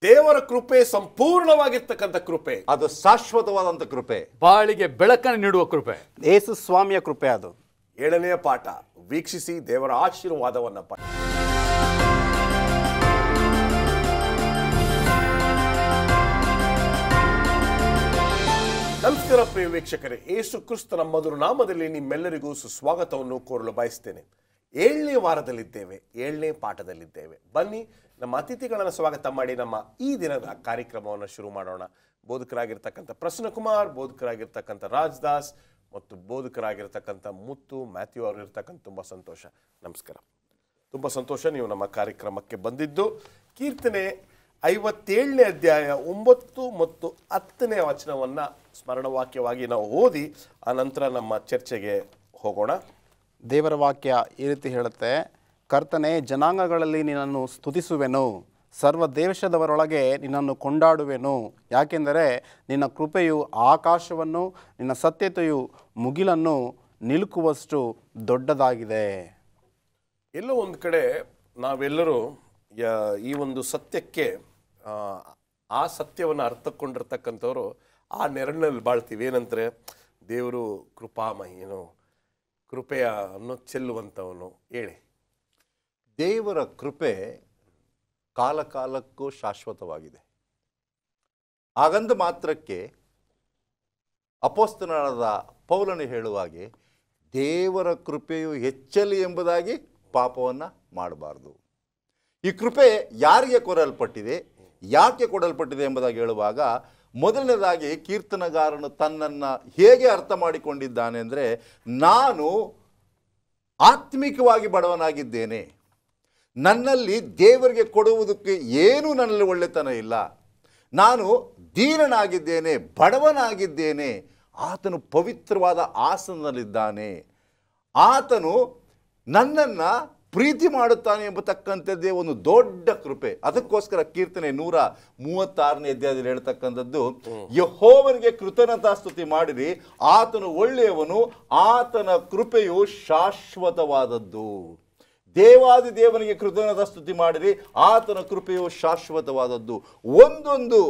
ದೇವರ ಕೃಪೆ ಸಂಪೂರ್ಣವಾಗಿರ್ತಕ್ಕಂಥ ಕೃಪೆ, ಅದು ಶಾಶ್ವತವಾದಂಥ ಕೃಪೆ, ಬಾಳಿಗೆ ಬೆಳಕನ್ನು ನೀಡುವ ಕೃಪೆ, ಯೇಸು ಸ್ವಾಮಿಯ ಕೃಪೆ. ಅದು 7ನೇ ಪಾಠ ವೀಕ್ಷಿಸಿ ದೇವರ ಆಶೀರ್ವಾದವನ್ನ ಪಡೆಯಿರಿ. ನಮಸ್ಕಾರ ಪ್ರಿಯ ವೀಕ್ಷಕರೇ, ಯೇಸು ಕ್ರಿಸ್ತನ ಮಧುರ ನಾಮದಲ್ಲಿ ನಿಮ್ಮೆಲ್ಲರಿಗೂ ಸುಸ್ವಾಗತವನ್ನು ಕೋರಲು ಬಯಸ್ತೇನೆ. 7ನೇ ವಾರದಲ್ಲಿದ್ದೇವೆ, 7ನೇ ಪಾಠದಲ್ಲಿದ್ದೇವೆ. ಬನ್ನಿ ನಮ್ಮ ಅತಿಥಿಗಳನ್ನು ಸ್ವಾಗತ ಮಾಡಿ ನಮ್ಮ ಈ ದಿನದ ಕಾರ್ಯಕ್ರಮವನ್ನು ಶುರು ಮಾಡೋಣ. ಬೋಧಕರಾಗಿರ್ತಕ್ಕಂಥ ಪ್ರಸನ್ನಕುಮಾರ್, ಬೋಧಕರಾಗಿರ್ತಕ್ಕಂಥ ರಾಜದಾಸ್ ಮತ್ತು ಬೋಧಕರಾಗಿರ್ತಕ್ಕಂಥ ಮುತ್ತು ಮ್ಯಾಥ್ಯೂ ಅವರು ಇರ್ತಕ್ಕಂಥ ತುಂಬ ಸಂತೋಷ. ನಮಸ್ಕಾರ, ತುಂಬ ಸಂತೋಷ ನೀವು ನಮ್ಮ ಕಾರ್ಯಕ್ರಮಕ್ಕೆ ಬಂದಿದ್ದು. ಕೀರ್ತನೆ 57ನೇ ಅಧ್ಯಾಯ 9 ಮತ್ತು 10ನೇ ವಚನವನ್ನು ಸ್ಮರಣವಾಕ್ಯವಾಗಿ ನಾವು ಓದಿ ಆ ನಂತರ ನಮ್ಮ ಚರ್ಚೆಗೆ ಹೋಗೋಣ. ದೇವರ ವಾಕ್ಯ ಈ ರೀತಿ ಹೇಳುತ್ತೆ, ಕರ್ತನೆ, ಜನಾಂಗಗಳಲ್ಲಿ ನಿನ್ನನ್ನು ಸ್ತುತಿಸುವೆನು, ಸರ್ವ ದೇಶದವರೊಳಗೆ ನಿನ್ನನ್ನು ಕೊಂಡಾಡುವೆನು. ಯಾಕೆಂದರೆ ನಿನ್ನ ಕೃಪೆಯು ಆಕಾಶವನ್ನು, ನಿನ್ನ ಸತ್ಯತೆಯು ಮುಗಿಲನ್ನು ನಿಲುಕುವಷ್ಟು ದೊಡ್ಡದಾಗಿದೆ. ಎಲ್ಲೋ ಒಂದು ಕಡೆ ನಾವೆಲ್ಲರೂ ಈ ಒಂದು ಸತ್ಯಕ್ಕೆ ಆ ಸತ್ಯವನ್ನು ಅರ್ಥಕೊಂಡಿರ್ತಕ್ಕಂಥವ್ರು ಆ ನೆರಳಿನಲ್ಲಿ ಬಾಳ್ತೀವಿ. ಏನಂದರೆ ದೇವರು ಕೃಪಾಮಹಿನು, ಕೃಪೆಯ ಅನ್ನು ಚೆಲ್ಲುವಂಥವನು. ಹೇಳಿ, ದೇವರ ಕೃಪೆ ಕಾಲ ಕಾಲಕ್ಕೂ ಶಾಶ್ವತವಾಗಿದೆ. ಹಾಗಂದ ಮಾತ್ರಕ್ಕೆ ಅಪೊಸ್ತಲನಾದ ಪೌಲನು ಹೇಳುವಾಗೆ ದೇವರ ಕೃಪೆಯು ಹೆಚ್ಚಲಿ ಎಂಬುದಾಗಿ ಪಾಪವನ್ನು ಮಾಡಬಾರ್ದು. ಈ ಕೃಪೆ ಯಾರಿಗೆ ಕೊಡಲ್ಪಟ್ಟಿದೆ, ಯಾಕೆ ಕೊಡಲ್ಪಟ್ಟಿದೆ ಎಂಬುದಾಗಿ ಹೇಳುವಾಗ ಮೊದಲನೇದಾಗಿ ಕೀರ್ತನಗಾರನು ತನ್ನನ್ನು ಹೇಗೆ ಅರ್ಥ ಮಾಡಿಕೊಂಡಿದ್ದಾನೆ ಅಂದರೆ, ನಾನು ಆತ್ಮಿಕವಾಗಿ ಬಡವನಾಗಿದ್ದೇನೆ, ನನ್ನಲ್ಲಿ ದೇವರಿಗೆ ಕೊಡುವುದಕ್ಕೆ ಏನೂ ನನ್ನಲ್ಲಿ ಒಳ್ಳೆತನ ಇಲ್ಲ, ನಾನು ದೀನನಾಗಿದ್ದೇನೆ, ಬಡವನಾಗಿದ್ದೇನೆ. ಆತನು ಪವಿತ್ರವಾದ ಆಸನದಲ್ಲಿದ್ದಾನೆ, ಆತನು ನನ್ನನ್ನು ಪ್ರೀತಿ ಮಾಡುತ್ತಾನೆ ಎಂಬತಕ್ಕಂಥದ್ದೇ ಒಂದು ದೊಡ್ಡ ಕೃಪೆ. ಅದಕ್ಕೋಸ್ಕರ ಕೀರ್ತನೆ 136ನೇ ಅಧ್ಯಾಯದಲ್ಲಿ ಹೇಳ್ತಕ್ಕಂಥದ್ದು, ಯೆಹೋವನಿಗೆ ಕೃತಜ್ಞತಾಸ್ತುತಿ ಮಾಡಿರಿ, ಆತನು ಒಳ್ಳೆಯವನು, ಆತನ ಕೃಪೆಯು ಶಾಶ್ವತವಾದದ್ದು. ದೇವಾದಿ ದೇವನಿಗೆ ಕೃತಜ್ಞತಾಸ್ತುತಿ ಮಾಡಿರಿ, ಆತನ ಕೃಪೆಯು ಶಾಶ್ವತವಾದದ್ದು. ಒಂದೊಂದು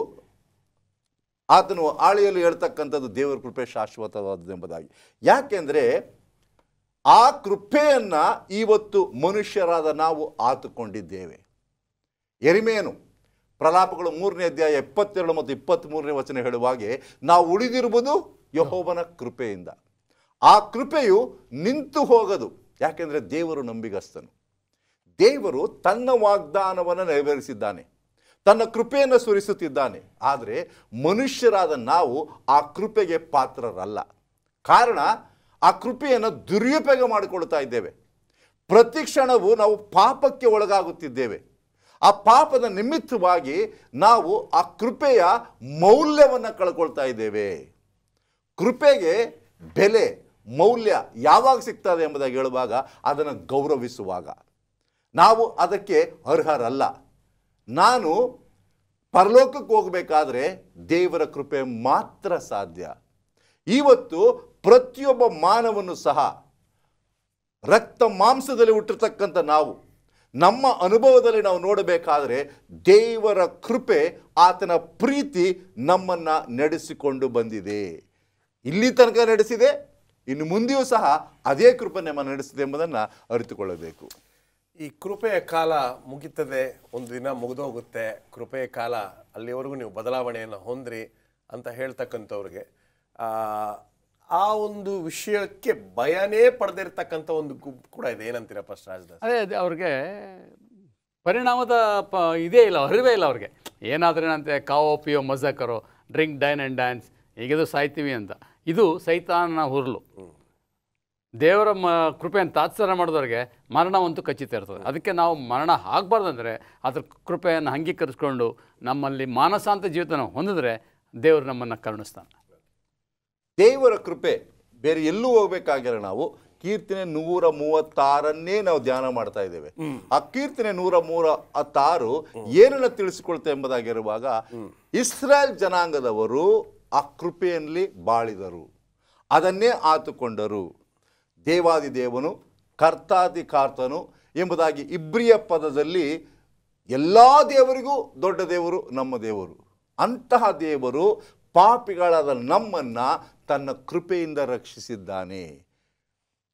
ಆತನು ಆಳಿಯಲ್ಲಿ ಹೇಳ್ತಕ್ಕಂಥದ್ದು ದೇವರ ಕೃಪೆ ಶಾಶ್ವತವಾದದ್ದು ಎಂಬುದಾಗಿ. ಯಾಕೆಂದರೆ ಆ ಕೃಪೆಯನ್ನು ಇವತ್ತು ಮನುಷ್ಯರಾದ ನಾವು ಆತುಕೊಂಡಿದ್ದೇವೆ. ಯೆರೆಮೀಯನು ಪ್ರಲಾಪಗಳು 3ನೇ ಅಧ್ಯಾಯ 22 ಮತ್ತು 23ನೇ ವಚನ ಹೇಳುವಾಗೆ, ನಾವು ಉಳಿದಿರುವುದು ಯೆಹೋವನ ಕೃಪೆಯಿಂದ. ಆ ಕೃಪೆಯು ನಿಂತು ಹೋಗದು. ಯಾಕೆಂದರೆ ದೇವರು ನಂಬಿಗಸ್ತನು. ದೇವರು ತನ್ನ ವಾಗ್ದಾನವನ್ನು ನೆರವೇರಿಸಿದ್ದಾನೆ, ತನ್ನ ಕೃಪೆಯನ್ನು ಸುರಿಸುತ್ತಿದ್ದಾನೆ. ಆದರೆ ಮನುಷ್ಯರಾದ ನಾವು ಆ ಕೃಪೆಗೆ ಪಾತ್ರರಲ್ಲ. ಕಾರಣ, ಆ ಕೃಪೆಯನ್ನು ದುರುಪಯೋಗ ಮಾಡಿಕೊಳ್ತಾ ಇದ್ದೇವೆ. ಪ್ರತಿ ಕ್ಷಣವೂ ನಾವು ಪಾಪಕ್ಕೆ ಒಳಗಾಗುತ್ತಿದ್ದೇವೆ. ಆ ಪಾಪದ ನಿಮಿತ್ತವಾಗಿ ನಾವು ಆ ಕೃಪೆಯ ಮೌಲ್ಯವನ್ನು ಕಳ್ಕೊಳ್ತಾ ಇದ್ದೇವೆ. ಕೃಪೆಗೆ ಬೆಲೆ, ಮೌಲ್ಯ ಯಾವಾಗ ಸಿಗ್ತದೆ ಎಂಬುದಾಗಿ ಹೇಳುವಾಗ, ಅದನ್ನು ಗೌರವಿಸುವಾಗ. ನಾವು ಅದಕ್ಕೆ ಅರ್ಹರಲ್ಲ. ನಾನು ಪರಲೋಕಕ್ಕೆ ಹೋಗಬೇಕಾದ್ರೆ ದೇವರ ಕೃಪೆ ಮಾತ್ರ ಸಾಧ್ಯ. ಇವತ್ತು ಪ್ರತಿಯೊಬ್ಬ ಮಾನವನು ಸಹ ರಕ್ತ ಮಾಂಸದಲ್ಲಿ ಹುಟ್ಟಿರ್ತಕ್ಕಂಥ ನಾವು, ನಮ್ಮ ಅನುಭವದಲ್ಲಿ ನಾವು ನೋಡಬೇಕಾದ್ರೆ ದೇವರ ಕೃಪೆ, ಆತನ ಪ್ರೀತಿ ನಮ್ಮನ್ನು ನಡೆಸಿಕೊಂಡು ಬಂದಿದೆ. ಇಲ್ಲಿ ತನಕ ನಡೆಸಿದೆ, ಇನ್ನು ಮುಂದೆಯೂ ಸಹ ಅದೇ ಕೃಪೆ ನಮ್ಮನ್ನು ನಡೆಸಿದೆ ಎಂಬುದನ್ನು ಅರಿತುಕೊಳ್ಳಬೇಕು. ಈ ಕೃಪೆಯ ಕಾಲ ಮುಗಿತದೆ, ಒಂದು ದಿನ ಮುಗಿದೋಗುತ್ತೆ. ಕೃಪೆಯ ಕಾಲ ಅಲ್ಲಿವರೆಗೂ ನೀವು ಬದಲಾವಣೆಯನ್ನು ಹೊಂದ್ರಿ ಅಂತ ಹೇಳ್ತಕ್ಕಂಥವ್ರಿಗೆ ಆ ಒಂದು ವಿಷಯಕ್ಕೆ ಭಯನೇ ಪಡೆದಿರ್ತಕ್ಕಂಥ ಒಂದು ಗುಂಪು ಕೂಡ ಇದೆ. ಏನಂತೀರ ಫಸ್ಟ್ ರಾಜದಾಸ್? ಅದೇ ಅವ್ರಿಗೆ ಪರಿಣಾಮದ ಇದೇ ಇಲ್ಲ, ಅರಿವೇ ಇಲ್ಲ ಅವ್ರಿಗೆ. ಏನಾದರೂ ಏನಂತೆ, ಕಾವೋ ಪಿಯೋ ಮಜಾಕರೋ, ಡ್ರಿಂಕ್ ಡೈನ್ ಆ್ಯಂಡ್ ಡ್ಯಾನ್ಸ್, ಈಗಿದು ಸಾಯ್ತೀವಿ ಅಂತ. ಇದು ಸೈತಾನನ ಹುರುಳು. ದೇವರ ಕೃಪೆಯನ್ನು ತಾತ್ಸಾರ ಮಾಡಿದವ್ರಿಗೆ ಮರಣವಂತೂ ಖಚಿತ ಇರ್ತದೆ. ಅದಕ್ಕೆ ನಾವು ಮರಣ ಆಗಬಾರ್ದಂದ್ರೆ ಅದ್ರ ಕೃಪೆಯನ್ನು ಅಂಗೀಕರಿಸ್ಕೊಂಡು ನಮ್ಮಲ್ಲಿ ಮಾನಸಾಂತ ಜೀವಿತ ಹೊಂದಿದ್ರೆ ದೇವರು ನಮ್ಮನ್ನು ಕರುಣಿಸ್ತಾನೆ. ದೇವರ ಕೃಪೆ ಬೇರೆ ಎಲ್ಲೂ ಹೋಗ್ಬೇಕಾಗಿಲ್ಲ. ನಾವು ಕೀರ್ತನೆ 136 ನಾವು ಧ್ಯಾನ ಮಾಡ್ತಾ ಇದ್ದೇವೆ. ಆ ಕೀರ್ತನೆ 136 ಏನನ್ನ ತಿಳಿಸಿಕೊಳ್ತಾ ಎಂಬುದಾಗಿರುವಾಗ, ಇಸ್ರಾಯೇಲ್ ಜನಾಂಗದವರು ಆ ಕೃಪೆಯಲ್ಲಿ ಬಾಳಿದರು, ಅದನ್ನೇ ಆತುಕೊಂಡರು. ದೇವಾದಿ ದೇವನು, ಕರ್ತಾದಿ ಕರ್ತನು ಎಂಬುದಾಗಿ ಇಬ್ರಿಯ ಪದದಲ್ಲಿ ಎಲ್ಲ ದೇವರಿಗೂ ದೊಡ್ಡ ದೇವರು ನಮ್ಮ ದೇವರು. ಅಂತಹ ದೇವರು ಪಾಪಿಗಳಾದ ನಮ್ಮನ್ನು ತನ್ನ ಕೃಪೆಯಿಂದ ರಕ್ಷಿಸಿದ್ದಾನೆ.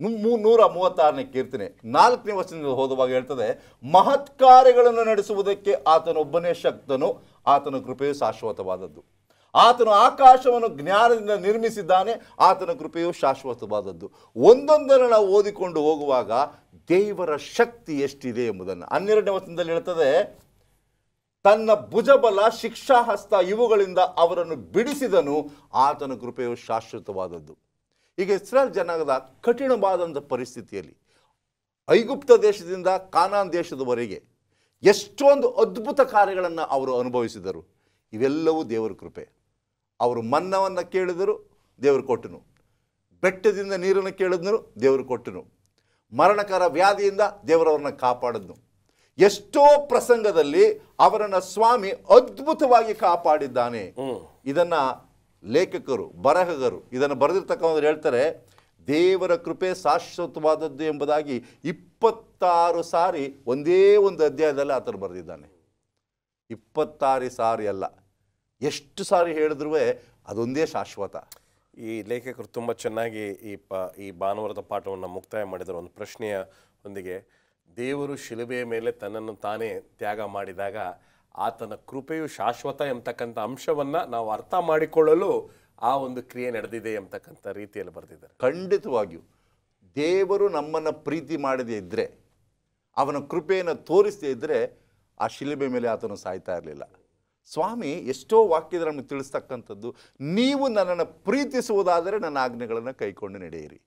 136ನೇ ಕೀರ್ತನೆ 4ನೇ ವಚನದಿಂದ ಓದುವಾಗ ಹೇಳ್ತದೆ, ಮಹತ್ ಕಾರ್ಯಗಳನ್ನು ನಡೆಸುವುದಕ್ಕೆ ಆತನೊಬ್ಬನೇ ಶಕ್ತನು, ಆತನ ಕೃಪೆಯು ಶಾಶ್ವತವಾದದ್ದು. ಆತನು ಆಕಾಶವನ್ನು ಜ್ಞಾನದಿಂದ ನಿರ್ಮಿಸಿದ್ದಾನೆ, ಆತನ ಕೃಪೆಯು ಶಾಶ್ವತವಾದದ್ದು. ಒಂದೊಂದನ್ನು ನಾವು ಓದಿಕೊಂಡು ಹೋಗುವಾಗ ದೇವರ ಶಕ್ತಿ ಎಷ್ಟಿದೆ ಎಂಬುದನ್ನು 12ನೇ ವಚನದಲ್ಲಿ ಹೇಳ್ತದೆ, ತನ್ನ ಭುಜಬಲ ಶಿಕ್ಷಾಹಸ್ತ ಇವುಗಳಿಂದ ಅವರನ್ನು ಬಿಡಿಸಿದನು, ಆತನ ಕೃಪೆಯು ಶಾಶ್ವತವಾದದ್ದು. ಈಗ ಇಸ್ರಾಯೇಲ್ ಜನಾಂಗದ ಕಠಿಣವಾದಂಥ ಪರಿಸ್ಥಿತಿಯಲ್ಲಿ ಐಗುಪ್ತ ದೇಶದಿಂದ ಕಾನಾನ್ ದೇಶದವರೆಗೆ ಎಷ್ಟೊಂದು ಅದ್ಭುತ ಕಾರ್ಯಗಳನ್ನು ಅವರು ಅನುಭವಿಸಿದರು. ಇವೆಲ್ಲವೂ ದೇವರ ಕೃಪೆ. ಅವರು ಮನ್ನವನ್ನು ಕೇಳಿದರು, ದೇವರು ಕೊಟ್ಟನು. ಬೆಟ್ಟದಿಂದ ನೀರನ್ನು ಕೇಳಿದ್ರು, ದೇವರು ಕೊಟ್ಟನು. ಮರಣಕರ ವ್ಯಾಧಿಯಿಂದ ದೇವರವ್ರನ್ನ ಕಾಪಾಡಿದ್ನು. ಎಷ್ಟೋ ಪ್ರಸಂಗದಲ್ಲಿ ಅವರನ್ನು ಸ್ವಾಮಿ ಅದ್ಭುತವಾಗಿ ಕಾಪಾಡಿದ್ದಾನೆ. ಇದನ್ನ ಲೇಖಕರು, ಬರಹಗಾರರು ಇದನ್ನು ಬರೆದಿರ್ತಕ್ಕಂಥವ್ರು ಹೇಳ್ತಾರೆ, ದೇವರ ಕೃಪೆ ಶಾಶ್ವತವಾದದ್ದು ಎಂಬುದಾಗಿ 26 ಸಾರಿ ಒಂದೇ ಒಂದು ಅಧ್ಯಾಯದಲ್ಲಿ ಆತನು ಬರೆದಿದ್ದಾನೆ. 26 ಸಾರಿ ಅಲ್ಲ, ಎಷ್ಟು ಸಾರಿ ಹೇಳಿದ್ರೂ ಅದೊಂದೇ ಶಾಶ್ವತ. ಈ ಲೇಖಕರು ತುಂಬ ಚೆನ್ನಾಗಿ ಈ ಭಾನುವಾರದ ಪಾಠವನ್ನು ಮುಕ್ತಾಯ ಮಾಡಿದರು. ಒಂದು ಪ್ರಶ್ನೆಯ ಒಂದಿಗೆ, ದೇವರು ಶಿಲುಬೆಯ ಮೇಲೆ ತನ್ನನ್ನು ತಾನೇ ತ್ಯಾಗ ಮಾಡಿದಾಗ ಆತನ ಕೃಪೆಯು ಶಾಶ್ವತ ಎಂಬತಕ್ಕಂಥ ಅಂಶವನ್ನು ನಾವು ಅರ್ಥ ಮಾಡಿಕೊಳ್ಳಲು ಆ ಒಂದು ಕ್ರಿಯೆ ನಡೆದಿದೆ ಎಂಬತಕ್ಕಂಥ ರೀತಿಯಲ್ಲಿ ಬರೆದಿದ್ದಾರೆ. ಖಂಡಿತವಾಗಿಯೂ ದೇವರು ನಮ್ಮನ್ನು ಪ್ರೀತಿ ಮಾಡದೇ ಇದ್ದರೆ, ಅವನ ಕೃಪೆಯನ್ನು ತೋರಿಸದೇ ಇದ್ದರೆ ಆ ಶಿಲುಬೆ ಮೇಲೆ ಆತನು ಸಾಯ್ತಾ ಇರಲಿಲ್ಲ. ಸ್ವಾಮಿ ಎಷ್ಟೋ ವಾಕ್ಯದ ನಮಗೆ ತಿಳಿಸ್ತಕ್ಕಂಥದ್ದು, ನೀವು ನನ್ನನ್ನು ಪ್ರೀತಿಸುವುದಾದರೆ ನನ್ನ ಆಜ್ಞೆಗಳನ್ನು ಕೈಕೊಂಡು ನಡೆಯಿರಿ.